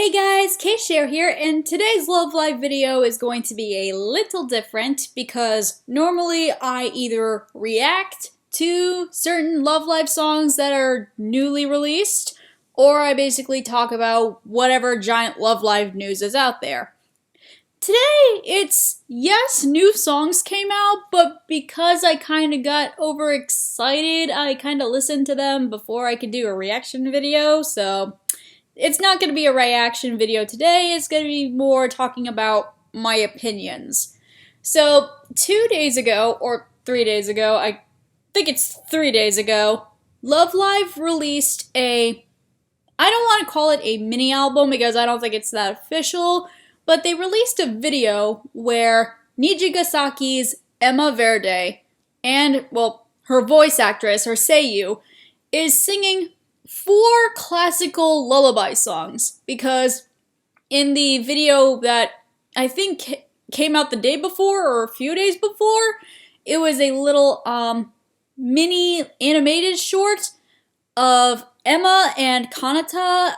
Hey guys, Cait Cher here, and today's Love Live video is going to be a little different because normally I either react to certain Love Live songs that are newly released, or I basically talk about whatever giant Love Live news is out there. Today, it's, yes, new songs came out, but because I kind of got overexcited, I kind of listened to them before I could do a reaction video, so it's not going to be a reaction video today, it's going to be more talking about my opinions. So, 2 days ago, or 3 days ago, I think it's 3 days ago, Love Live released I don't want to call it a mini album because I don't think it's that official, but they released a video where Nijigasaki's Emma Verde and, well, her voice actress, her seiyuu, is singing 4 classical lullaby songs, because in the video that I think came out the day before or a few days before, it was a little mini animated short of Emma and Kanata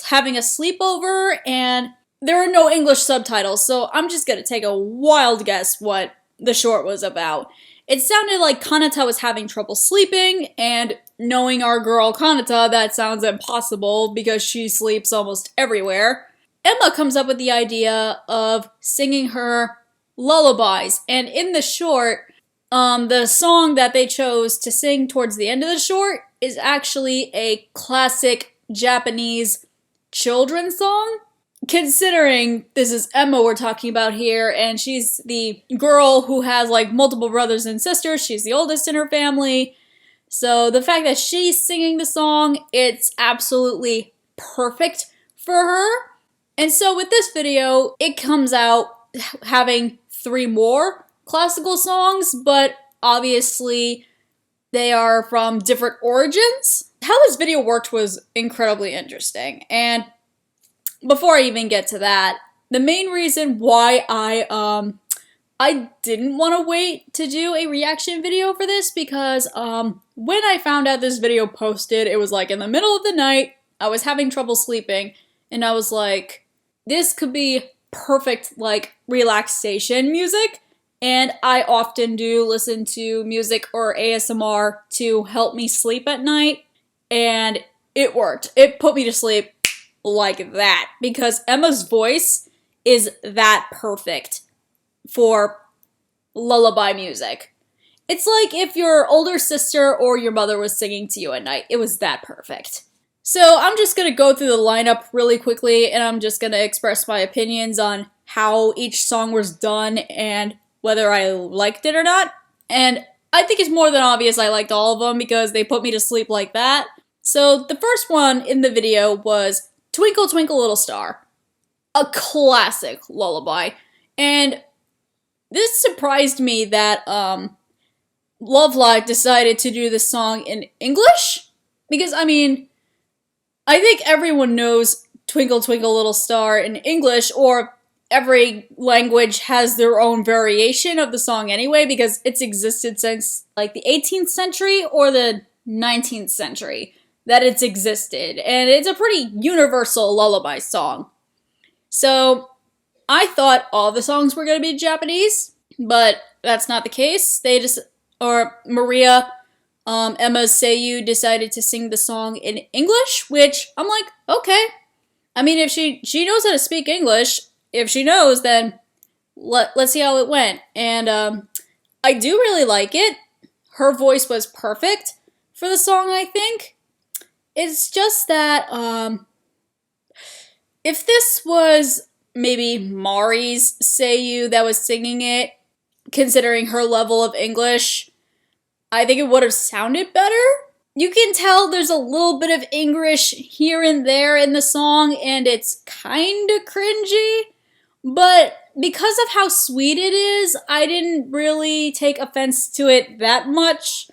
having a sleepover, and there are no English subtitles, so I'm just gonna take a wild guess what the short was about. It sounded like Kanata was having trouble sleeping, and knowing our girl Kanata, that sounds impossible because she sleeps almost everywhere. Emma comes up with the idea of singing her lullabies, and in the short, the song that they chose to sing towards the end of the short is actually a classic Japanese children's song. Considering this is Emma we're talking about here, and she's the girl who has like multiple brothers and sisters, she's the oldest in her family, so the fact that she's singing the song, it's absolutely perfect for her. And so with this video, it comes out having 3 more classical songs, but obviously they are from different origins. How this video worked was incredibly interesting, and before I even get to that, the main reason why I didn't want to wait to do a reaction video for this, because when I found out this video posted, it was like in the middle of the night, I was having trouble sleeping, and I was like, this could be perfect like relaxation music, and I often do listen to music or ASMR to help me sleep at night, and it worked. It put me to sleep like that, because Emma's voice is that perfect for lullaby music. It's like if your older sister or your mother was singing to you at night. It was that perfect. So I'm just gonna go through the lineup really quickly, and I'm just gonna express my opinions on how each song was done and whether I liked it or not. And I think it's more than obvious I liked all of them because they put me to sleep like that. So the first one in the video was Twinkle, Twinkle, Little Star, a classic lullaby, and this surprised me that Love Live decided to do this song in English, because I mean, I think everyone knows Twinkle, Twinkle, Little Star in English, or every language has their own variation of the song anyway, because it's existed since like the 18th century or the 19th century. That it's existed, and it's a pretty universal lullaby song. So I thought all the songs were going to be Japanese, but that's not the case. Maria, Emma's seiyuu, decided to sing the song in English, which I'm like, okay. I mean, if she knows how to speak English, if she knows, then let's see how it went. And I do really like it. Her voice was perfect for the song, I think. It's just that, if this was maybe Mari's seiyuu that was singing it, considering her level of English, I think it would have sounded better. You can tell there's a little bit of English here and there in the song, and it's kinda cringy, but because of how sweet it is, I didn't really take offense to it that much.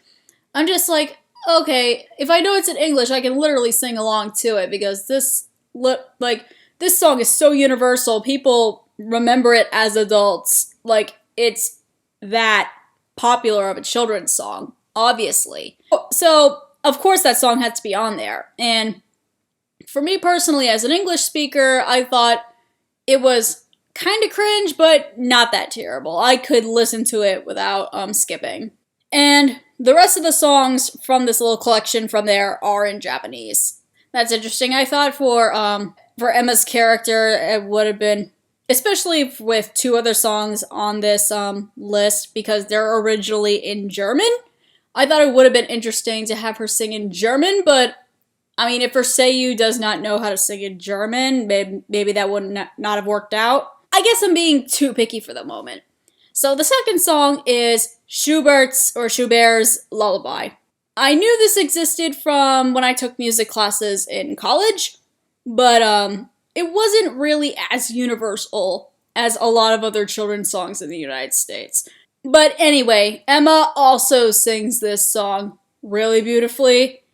I'm just like, okay, if I know it's in English, I can literally sing along to it, because this song is so universal, people remember it as adults. Like, it's that popular of a children's song, obviously. So, of course that song had to be on there, and For me personally, as an English speaker, I thought it was kind of cringe, but not that terrible. I could listen to it without skipping. And the rest of the songs from this little collection from there are in Japanese. That's interesting. I thought for Emma's character, it would have been, especially with two other songs on this list, because they're originally in German. I thought it would have been interesting to have her sing in German, but I mean, if her seiyuu does not know how to sing in German, maybe that would not have worked out. I guess I'm being too picky for the moment. So the second song is Schubert's Lullaby. I knew this existed from when I took music classes in college, but it wasn't really as universal as a lot of other children's songs in the United States. But anyway, Emma also sings this song really beautifully,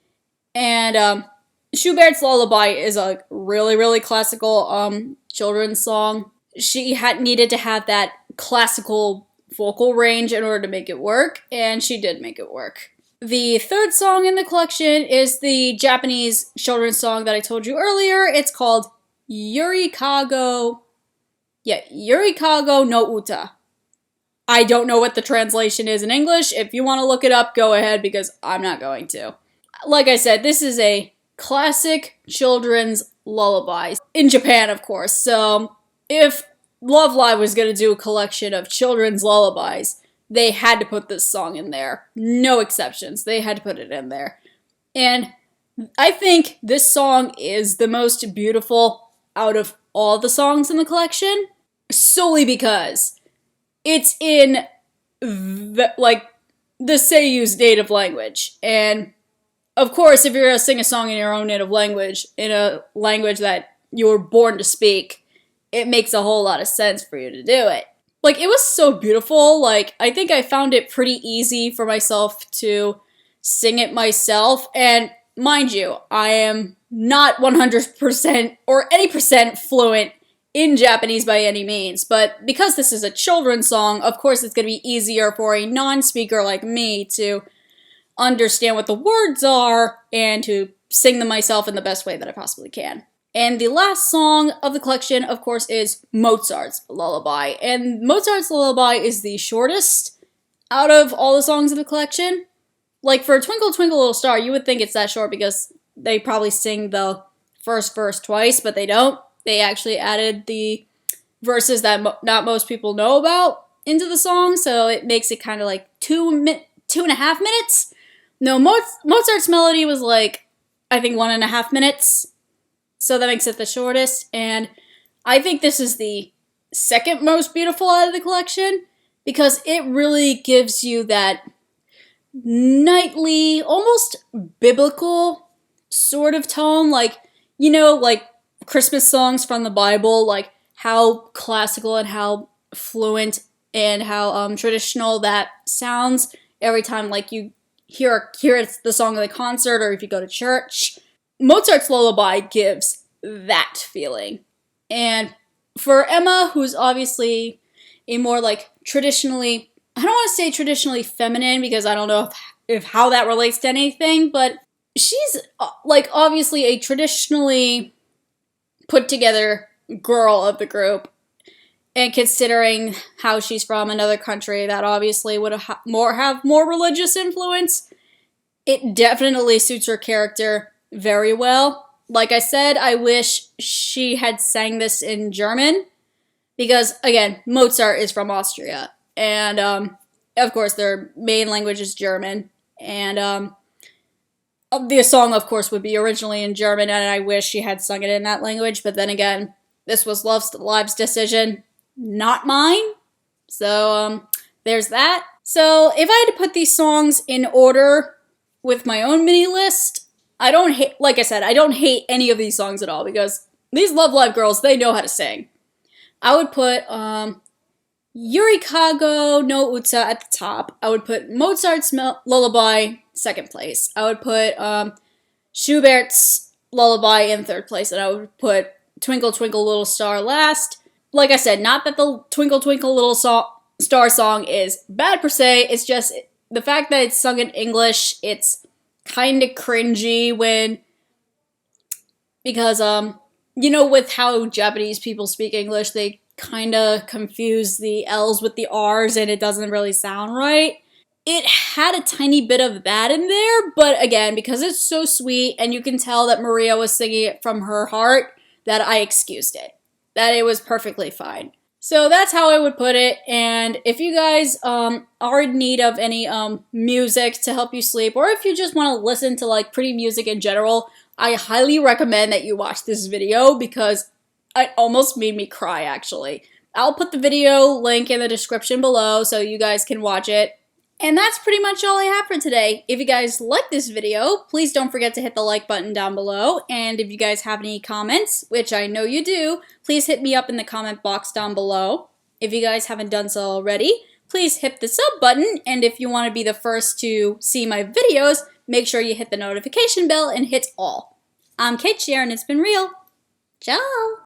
and Schubert's Lullaby is a really, really classical children's song. She needed to have that classical vocal range in order to make it work, and she did make it work. The third song in the collection is the Japanese children's song that I told you earlier. It's called Yurikago no Uta. I don't know what the translation is in English. If you want to look it up, go ahead, because I'm not going to. Like I said, this is a classic children's lullaby. In Japan, of course. So if Love Live was going to do a collection of children's lullabies, they had to put this song in there. No exceptions. They had to put it in there. And I think this song is the most beautiful out of all the songs in the collection, solely because it's in the seiyu's native language. And of course, if you're going to sing a song in your own native language, in a language that you were born to speak, it makes a whole lot of sense for you to do it. Like, it was so beautiful. Like, I think I found it pretty easy for myself to sing it myself. And mind you, I am not 100% or any percent fluent in Japanese by any means. But because this is a children's song, of course it's going to be easier for a non-speaker like me to understand what the words are and to sing them myself in the best way that I possibly can. And the last song of the collection, of course, is Mozart's Lullaby. And Mozart's Lullaby is the shortest out of all the songs in the collection. Like, for Twinkle, Twinkle, Little Star, you would think it's that short because they probably sing the first verse twice, but they don't. They actually added the verses that not most people know about into the song, so it makes it kind of like 2.5 minutes. No, Mozart's melody was like, I think 1.5 minutes. So that makes it the shortest, and I think this is the second most beautiful out of the collection, because it really gives you that knightly, almost biblical sort of tone, like, you know, like Christmas songs from the Bible, like how classical and how fluent and how traditional that sounds every time, like, you hear it's the song of the concert, or if you go to church. Mozart's Lullaby gives that feeling. And for Emma, who's obviously a more like traditionally, I don't want to say traditionally feminine because I don't know if how that relates to anything, but she's like obviously a traditionally put together girl of the group. And considering how she's from another country that obviously would have more religious influence, it definitely suits her character very well. Like I said, I wish she had sang this in German, because, again, Mozart is from Austria, and, of course, their main language is German, and, the song, of course, would be originally in German, and I wish she had sung it in that language, but then again, this was Live's decision, not mine, so, there's that. So, if I had to put these songs in order with my own mini list, I don't hate, like I said, I don't hate any of these songs at all, because these Love Live girls, they know how to sing. I would put Yurikago no Uta at the top. I would put Mozart's Lullaby second place. I would put Schubert's Lullaby in third place, and I would put Twinkle Twinkle Little Star last. Like I said, not that the Twinkle Twinkle Little Star song is bad per se, it's just the fact that it's sung in English, it's kind of cringy when because, you know, with how Japanese people speak English, they kind of confuse the L's with the R's and it doesn't really sound right. It had a tiny bit of that in there, but again, because it's so sweet and you can tell that Maria was singing it from her heart, that I excused it. That it was perfectly fine. So that's how I would put it, and if you guys are in need of any music to help you sleep, or if you just want to listen to like pretty music in general, I highly recommend that you watch this video because it almost made me cry actually. I'll put the video link in the description below so you guys can watch it. And that's pretty much all I have for today. If you guys like this video, please don't forget to hit the like button down below. And if you guys have any comments, which I know you do, please hit me up in the comment box down below. If you guys haven't done so already, please hit the sub button. And if you want to be the first to see my videos, make sure you hit the notification bell and hit all. I'm Cait Cher and it's been real. Ciao!